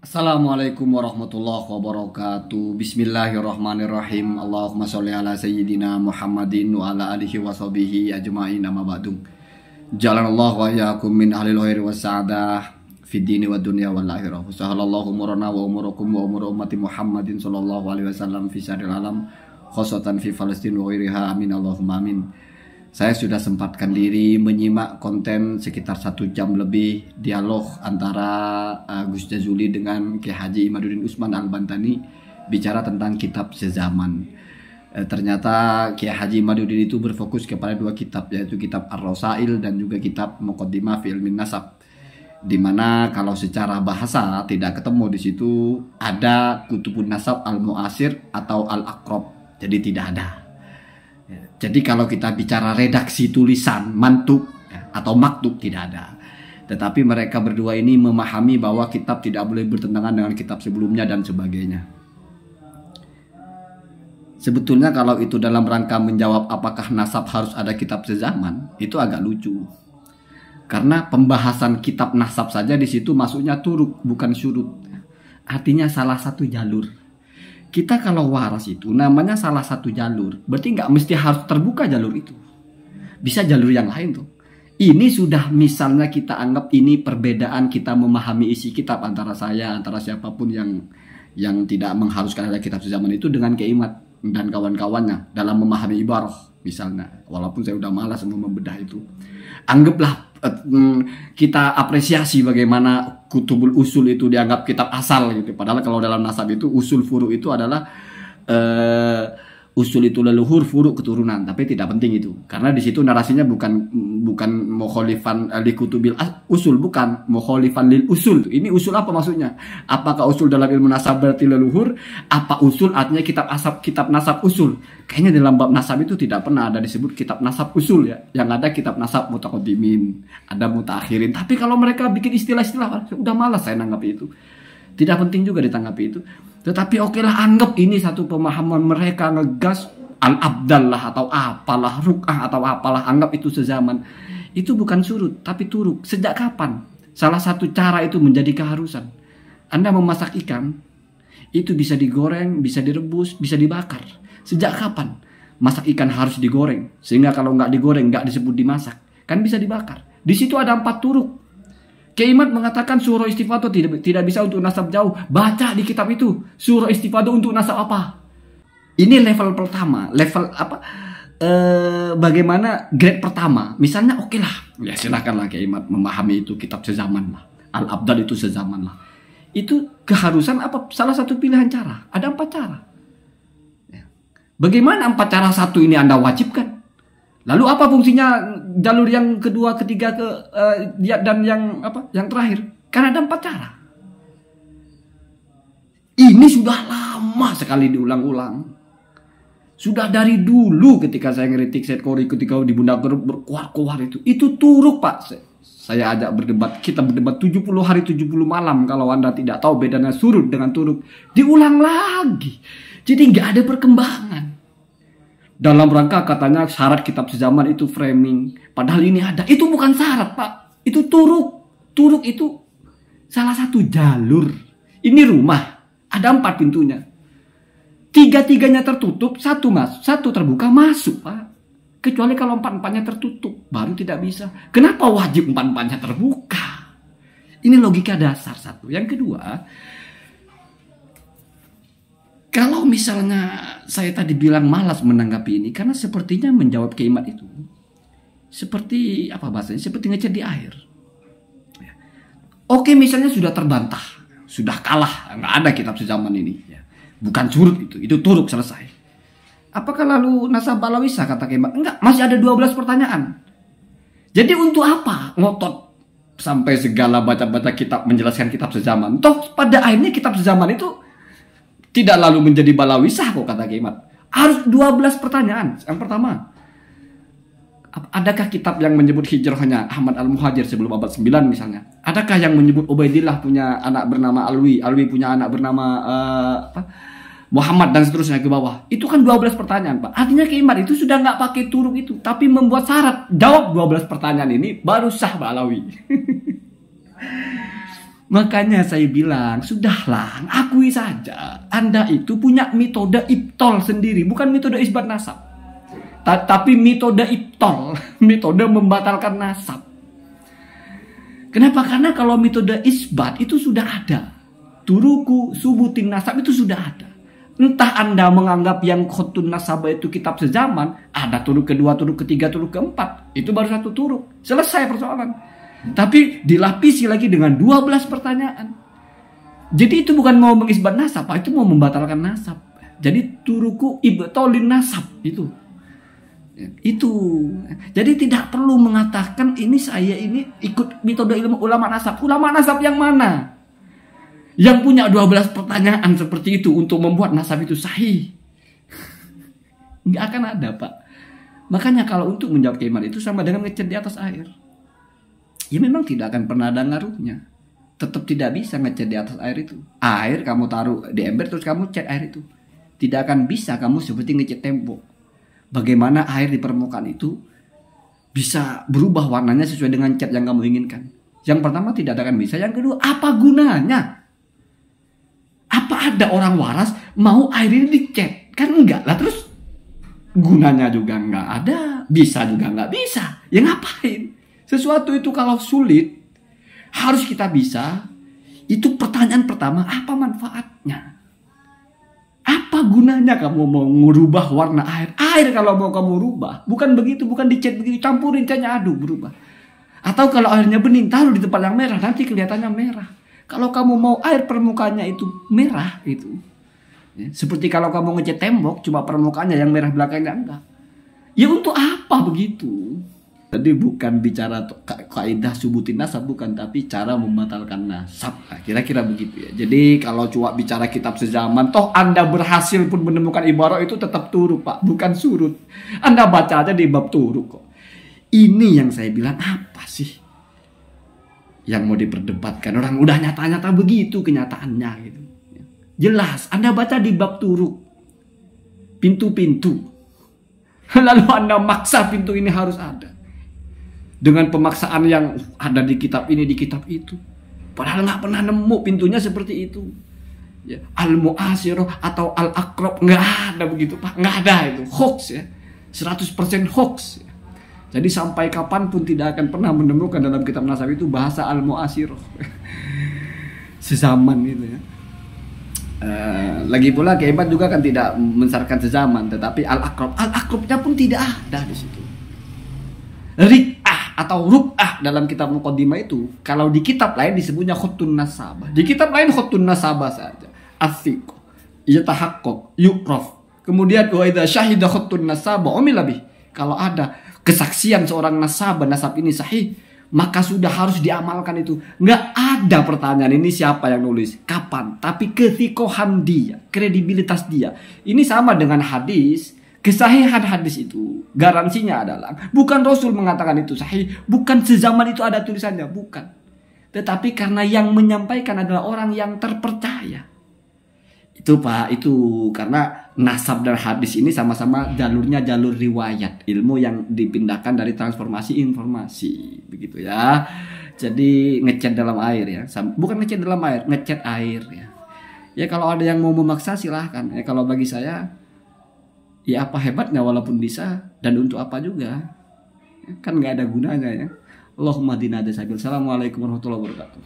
Assalamualaikum warahmatullahi wabarakatuh. Bismillahirrahmanirrahim. Allahumma sholli ala sayyidina Muhammadin wa ala alihi wa sahbihi ajma'in, amma ba'du. Jalanallahu wa iyyakum min ahlil khairi was sa'adah fid dini wad dunya wal akhirah. Sallallahu umurana wa umurakum wa umur ummati Muhammadin sallallahu alaihi wasallam fi syarril alam khosatan fi Palestin wa ghairiha. Amin Allahumma amin. Saya sudah sempatkan diri menyimak konten sekitar 1 jam lebih dialog antara Gus Jazuli dengan Kiai Haji Imaduddin Utsman Al-Bantani bicara tentang kitab sezaman. Ternyata Kiai Haji Imaduddin itu berfokus kepada 2 kitab, yaitu kitab Ar-Rasail dan juga kitab Muqaddimah fi Ilmin Nasab. Dimana kalau secara bahasa tidak ketemu di situ ada Kutubun Nasab Al-Mu'asir atau Al-Aqrab. Jadi tidak ada. Jadi kalau kita bicara redaksi tulisan mantuk atau maktub tidak ada. Tetapi mereka berdua ini memahami bahwa kitab tidak boleh bertentangan dengan kitab sebelumnya dan sebagainya. Sebetulnya kalau itu dalam rangka menjawab apakah nasab harus ada kitab sezaman, itu agak lucu. Karena pembahasan kitab nasab saja di situ masuknya turuk bukan syurut. Artinya salah satu jalur. Kita kalau waras itu namanya salah satu jalur. Berarti nggak mesti harus terbuka jalur itu. Bisa jalur yang lain tuh. Ini sudah misalnya kita anggap ini perbedaan kita memahami isi kitab antara saya, antara siapapun yang tidak mengharuskan ada kitab sezaman itu dengan Keimat dan kawan-kawannya dalam memahami ibarah misalnya. Walaupun saya udah malas membedah itu. Anggaplah kita apresiasi bagaimana Kutubul Usul itu dianggap kitab asal gitu. Padahal kalau dalam nasab itu usul furu itu adalah usul itu leluhur, furu keturunan, tapi tidak penting itu. Karena di situ narasinya bukan mukhalifan li kutubil usul, bukan mukhalifan lil usul. Ini usul apa maksudnya? Apakah usul dalam ilmu nasab berarti leluhur? Apa usul artinya kitab nasab usul? Kayaknya dalam bab nasab itu tidak pernah ada disebut kitab nasab usul ya. Yang ada kitab nasab mutaqaddimin, ada mutaakhirin. Tapi kalau mereka bikin istilah-istilah, udah malas saya nanggapi itu. Tidak penting juga ditanggapi itu. Tetapi okelah anggap ini satu pemahaman mereka ngegas al-abdal lah atau apalah, ruk'ah atau apalah, anggap itu sezaman. Itu bukan surut tapi turuk. Sejak kapan salah satu cara itu menjadi keharusan? Anda memasak ikan itu bisa digoreng, bisa direbus, bisa dibakar. Sejak kapan masak ikan harus digoreng? Sehingga kalau nggak digoreng nggak disebut dimasak. Kan bisa dibakar. Di situ ada 4 turuk. Keimat mengatakan surah istifadah tidak bisa untuk nasab jauh. Baca di kitab itu surah istifadah untuk nasab apa? Ini level pertama, level apa? Bagaimana grade pertama? Misalnya oke lah, ya silakanlah Keimat memahami itu kitab sezaman lah. Al-Abdal itu sezaman lah. Itu keharusan apa? Salah satu pilihan cara. Ada 4 cara. Bagaimana 4 cara satu ini Anda wajibkan? Lalu apa fungsinya jalur yang kedua, ketiga dan yang apa? Yang terakhir? Karena ada 4 cara. Ini sudah lama sekali diulang-ulang. Sudah dari dulu ketika saya ngeritik Said Qori ketika di Bunda berkuar-kuar itu. Itu turuk Pak. Saya ajak berdebat. Kita berdebat 70 hari 70 malam. Kalau Anda tidak tahu bedanya surut dengan turuk. Diulang lagi. Jadi nggak ada perkembangan. Dalam rangka katanya syarat kitab sezaman itu framing. Padahal ini ada. Itu bukan syarat Pak. Itu turuk. Turuk itu salah satu jalur. Ini rumah. Ada 4 pintunya. 3-3-nya tertutup. 1 masuk. 1 terbuka masuk Pak. Kecuali kalau 4-4-nya tertutup. Baru tidak bisa. Kenapa wajib 4-4-nya terbuka? Ini logika dasar satu. Yang kedua. Kalau misalnya saya tadi bilang malas menanggapi ini karena sepertinya menjawab Keimat itu seperti apa bahasanya? Seperti ngecer di air. Oke, misalnya sudah terbantah, sudah kalah, nggak ada kitab sezaman ini. Bukan surut itu turuk selesai. Apakah lalu nasab balawisa kata Keimat? Enggak, masih ada 12 pertanyaan. Jadi untuk apa ngotot sampai segala baca-baca kitab menjelaskan kitab sezaman? Toh pada akhirnya kitab sezaman itu tidak lalu menjadi balawisah kok kata Keimat. Harus 12 pertanyaan. Yang pertama, adakah kitab yang menyebut hijrahnya Ahmad Al-Muhajir sebelum abad 9 misalnya? Adakah yang menyebut Ubaidillah punya anak bernama Alwi, Alwi punya anak bernama Muhammad dan seterusnya ke bawah? Itu kan 12 pertanyaan Pak. Artinya Keimat itu sudah nggak pakai turuk itu, tapi membuat syarat. Jawab 12 pertanyaan ini baru sah Pak Alawi. Makanya saya bilang, sudahlah, akui saja. Anda itu punya metode ibtol sendiri, bukan metode isbat nasab. Tapi metode ibtol, metode membatalkan nasab. Kenapa? Karena kalau metode isbat itu sudah ada. Turuku, subutin nasab itu sudah ada. Entah Anda menganggap yang khotun nasabah itu kitab sezaman, ada turuk kedua, turuk ketiga, turuk keempat. Itu baru satu turuk. Selesai persoalan. Tapi dilapisi lagi dengan 12 pertanyaan. Jadi itu bukan mau mengisbat nasab, itu mau membatalkan nasab. Jadi turuku ibtolin nasab itu. Jadi tidak perlu mengatakan ini saya ini ikut metode ilmu ulama nasab. Ulama nasab yang mana? Yang punya 12 pertanyaan seperti itu untuk membuat nasab itu sahih. Nggak akan ada, Pak. Makanya kalau untuk menjawab keiman itu sama dengan ngecat di atas air. Ya memang tidak akan pernah ada ngaruhnya. Tetap tidak bisa ngecat di atas air itu. Air kamu taruh di ember terus kamu cat air itu. Tidak akan bisa kamu seperti ngecat tembok. Bagaimana air di permukaan itu bisa berubah warnanya sesuai dengan cat yang kamu inginkan. Yang pertama tidak akan bisa. Yang kedua, apa gunanya? Apa ada orang waras mau air ini dicat? Kan enggak lah. Terus gunanya juga enggak ada. Bisa juga enggak bisa. Ya ngapain? Sesuatu itu kalau sulit harus kita bisa. Itu pertanyaan pertama, apa manfaatnya? Apa gunanya kamu mau merubah warna air? Air kalau mau kamu rubah, bukan begitu, bukan dicat begitu, campurin catnya aduk berubah. Atau kalau airnya bening, taruh di tempat yang merah, nanti kelihatannya merah. Kalau kamu mau air permukaannya itu merah itu. Ya, seperti kalau kamu ngecat tembok, cuma permukaannya yang merah belakangnya enggak. Ya untuk apa begitu? Jadi bukan bicara kaidah subutin nasab, bukan, tapi cara membatalkan nasab. Nah, kira-kira begitu ya. Jadi kalau cuma bicara kitab sezaman, toh Anda berhasil pun menemukan ibarat itu tetap turuk, Pak, bukan surut. Anda baca aja di bab turuk kok. Ini yang saya bilang, apa sih yang mau diperdebatkan? Orang udah nyata-nyata begitu kenyataannya gitu. Jelas, Anda baca di bab turuk. Pintu-pintu. Lalu Anda maksa pintu ini harus ada. Dengan pemaksaan yang ada di kitab ini, di kitab itu. Padahal nggak pernah nemu pintunya seperti itu. Ya, al-mu'asirah atau al-akrab, nggak ada begitu, Pak. Nggak ada itu. Hoax ya. 100% hoax. Ya. Jadi sampai kapanpun tidak akan pernah menemukan dalam kitab nasab itu bahasa al-mu'asirah. Sezaman itu ya. Lagi pula kehebat juga kan tidak mensyaratkan sezaman, tetapi al-akrab. Al-akrabnya pun tidak ada di situ. Rik'ah atau ruk'ah dalam kitab Muqaddimah itu, kalau di kitab lain disebutnya khutun nasabah. Di kitab lain khutun nasabah saja. Athiq, yatahaqqaq, yuqraf. Kemudian wa idza syahida khutun nasabah umila bih. Kalau ada kesaksian seorang nasabah, nasab ini sahih, maka sudah harus diamalkan itu. Nggak ada pertanyaan ini siapa yang nulis, kapan, tapi kethiqohan dia, kredibilitas dia. Ini sama dengan hadis. Kesahihan hadis itu garansinya adalah bukan Rasul mengatakan itu sahih, bukan sezaman itu ada tulisannya, bukan. Tetapi karena yang menyampaikan adalah orang yang terpercaya. Itu Pak, itu karena nasab dan hadis ini sama-sama jalurnya jalur riwayat, ilmu yang dipindahkan dari transformasi informasi, begitu ya. Jadi ngecat dalam air ya, bukan ngecat dalam air, ngecat air ya. Ya kalau ada yang mau memaksa silahkan. Ya kalau bagi saya, ya apa hebatnya walaupun bisa, dan untuk apa juga, kan nggak ada gunanya ya. Allahumma dina. Assalamualaikum warahmatullahi wabarakatuh.